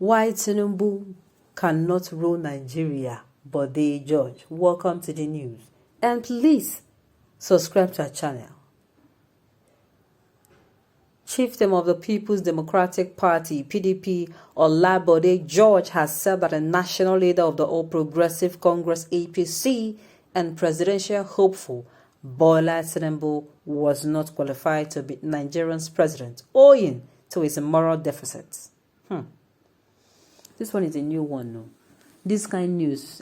Why Tinubu cannot rule Nigeria, but they judge. Welcome to the news. And please subscribe to our channel. Chieftain of the People's Democratic Party, PDP, Olabode George, has said that the national leader of the All Progressive Congress, APC, and presidential hopeful Bola Tinubu was not qualified to be Nigeria's president, owing to his moral deficits. This one is a new one, no? This kind of news,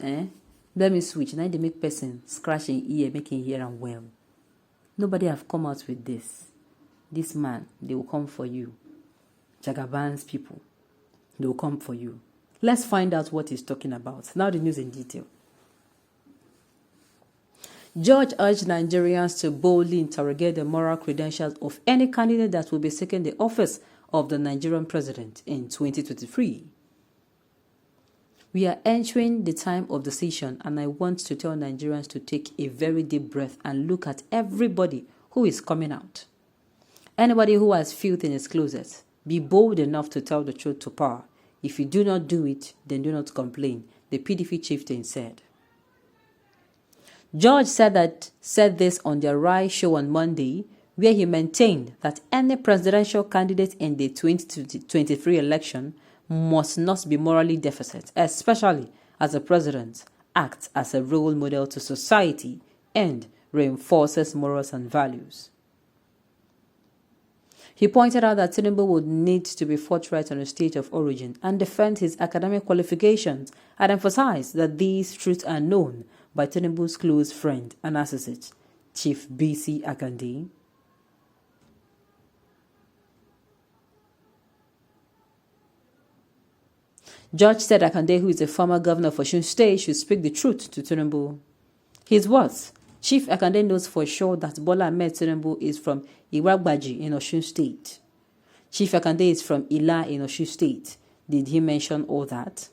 let me switch. Now they make person scratching ear, making hear and well. Nobody have come out with this. This man, they will come for you. Jagaban's people, they will come for you. Let's find out what he's talking about. Now the news in detail. George urged Nigerians to boldly interrogate the moral credentials of any candidate that will be seeking the office of the Nigerian president in 2023. We are entering the time of decision, and I want to tell Nigerians to take a very deep breath and look at everybody who is coming out. Anybody who has filth in his closet, be bold enough to tell the truth to power. If you do not do it, then do not complain, the PDP chieftain said. George said this on the Rise show on Monday, where he maintained that any presidential candidate in the 2023 election must not be morally deficient, especially as the president acts as a role model to society and reinforces morals and values. He pointed out that Tinubu would need to be forthright on the state of origin and defend his academic qualifications, and emphasized that these truths are known by Tinubu's close friend and associate, Chief B.C. Akande. George said Akande, who is a former governor of Osun State, should speak the truth to Tinubu. His words: Chief Akande knows for sure that Bola Ahmed Tinubu is from Iwagbaji in Osun State. Chief Akande is from Ila in Osun State. Did he mention all that?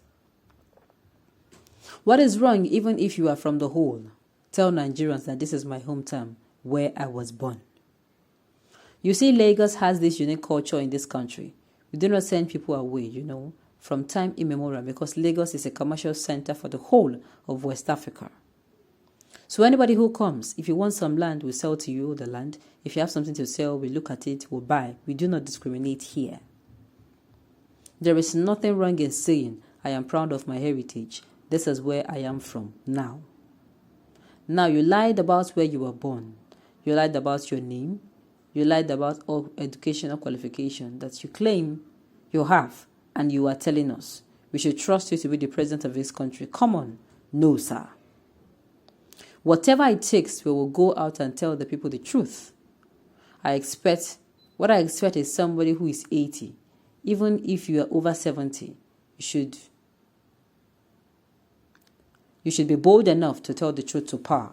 What is wrong even if you are from the whole? Tell Nigerians that this is my hometown, where I was born. You see, Lagos has this unique culture in this country. We do not send people away, from time immemorial, because Lagos is a commercial center for the whole of West Africa. So anybody who comes, if you want some land, we sell to you the land. If you have something to sell, we look at it, we buy. We do not discriminate here. There is nothing wrong in saying, I am proud of my heritage. This is where I am from now. Now, you lied about where you were born. You lied about your name. You lied about all educational qualification that you claim you have, and you are telling us we should trust you to be the president of this country. Come on. No, sir. Whatever it takes, we will go out and tell the people the truth. What I expect is somebody who is 80. Even if you are over 70, you should be bold enough to tell the truth to power.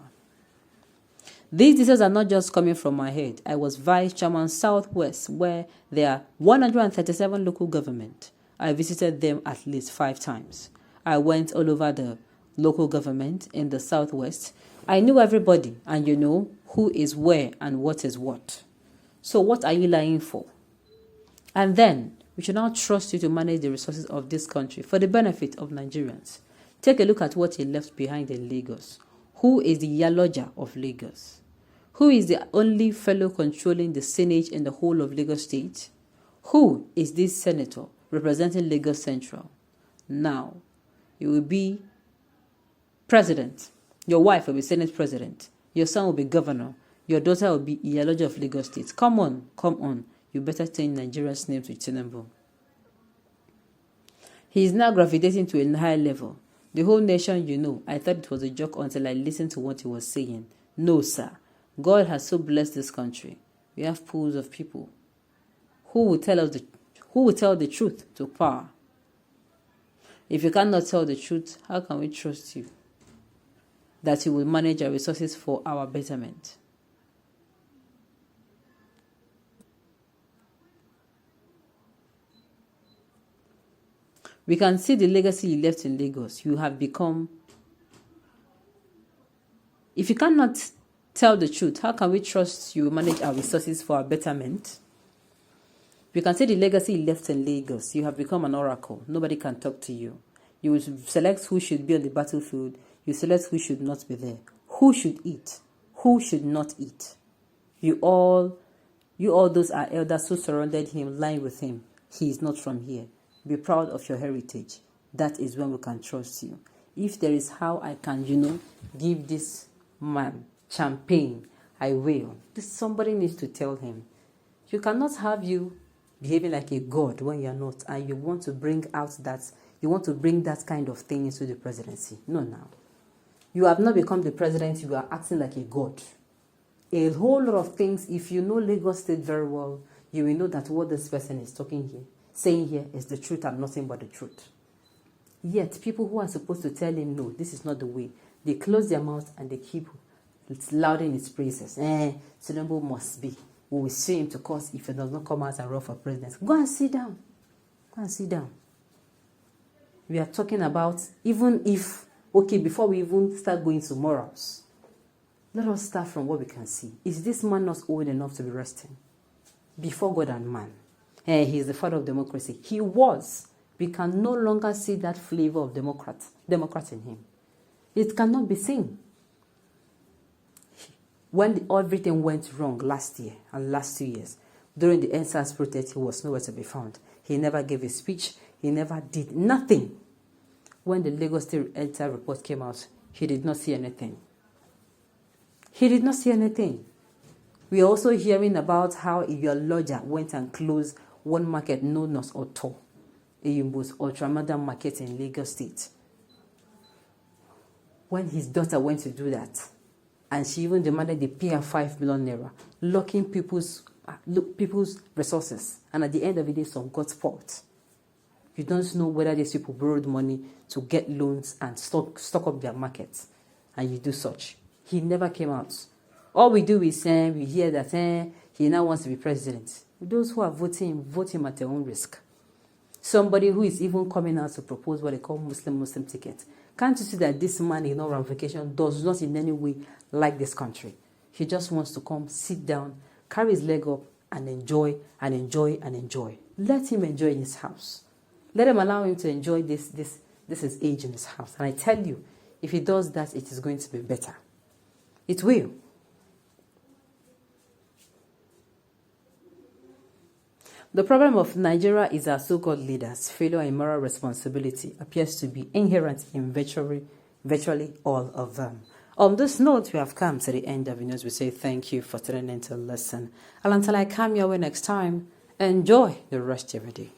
These details are not just coming from my head. I was vice chairman Southwest, where there are 137 local government. I visited them at least 5 times. I went all over the local government in the Southwest. I knew everybody, and you know who is where and what is what. So what are you lying for? And then, we should now trust you to manage the resources of this country for the benefit of Nigerians. Take a look at what he left behind in Lagos. Who is the Yaloja of Lagos? Who is the only fellow controlling the Senate in the whole of Lagos State? Who is this senator representing Lagos Central? Now, you will be president. Your wife will be Senate president. Your son will be governor. Your daughter will be Iyaloja of Lagos State. Come on. You better change Nigeria's name to Tinubu. He is now gravitating to a higher level. The whole nation, I thought it was a joke until I listened to what he was saying. No, sir. God has so blessed this country. We have pools of people who will tell the truth to power. If you cannot tell the truth, how can we trust you that you will manage our resources for our betterment? We can see the legacy you left in Lagos. You have become... If you cannot tell the truth, how can we trust you will manage our resources for our betterment? You can see the legacy he left in Lagos. You have become an oracle. Nobody can talk to you. You will select who should be on the battlefield. You select who should not be there. Who should eat? Who should not eat? You all those are elders who surrounded him, lying with him. He is not from here. Be proud of your heritage. That is when we can trust you. If there is how I can, give this man champagne, I will. Somebody needs to tell him. You cannot have you behaving like a god when you're not, and you want to bring that kind of thing into the presidency. No, now. You have not become the president, you are acting like a god. A whole lot of things, if you know Lagos State very well, you will know that what this person is saying here is the truth and nothing but the truth. Yet, people who are supposed to tell him, no, this is not the way, they close their mouth and they keep lauding his praises. Tinubu must be. We will see him to court if he does not come out and run for president. Go and sit down. Go and sit down. We are talking about, even if, before we even start going to morals, let us start from what we can see. Is this man not old enough to be resting before God and man? He is the father of democracy. He was. We can no longer see that flavor of Democrat in him. It cannot be seen. When everything went wrong last year and last 2 years, during the NSAS protest, he was nowhere to be found. He never gave a speech. He never did nothing. When the Lagos State Enter report came out, he did not see anything. He did not see anything. We are also hearing about how your lodger went and closed one market known as Otto, Tinubu'S ultramodern market in Lagos State. When his daughter went to do that, and she even demanded they pay her 5 million naira, locking people's resources, and at the end of the day, some got spoiled. You don't know whether these people borrowed money to get loans and stock up their markets, and you do such. He never came out. All we do is we hear that he now wants to be president. Those who are voting, vote him at their own risk. Somebody who is even coming out to propose what they call Muslim ticket. Can't you see that this man in all ramification does not in any way like this country? He just wants to come, sit down, carry his leg up, and enjoy and enjoy and enjoy. Let him enjoy in his house. Let him allow him to enjoy this his age in his house. And I tell you, if he does that, it is going to be better. It will. The problem of Nigeria is our so-called leaders' failure in moral responsibility appears to be inherent in virtually all of them. On this note, we have come to the end of the news. We say thank you for tuning in to listen. And until I come your way next time, enjoy the rest of your day.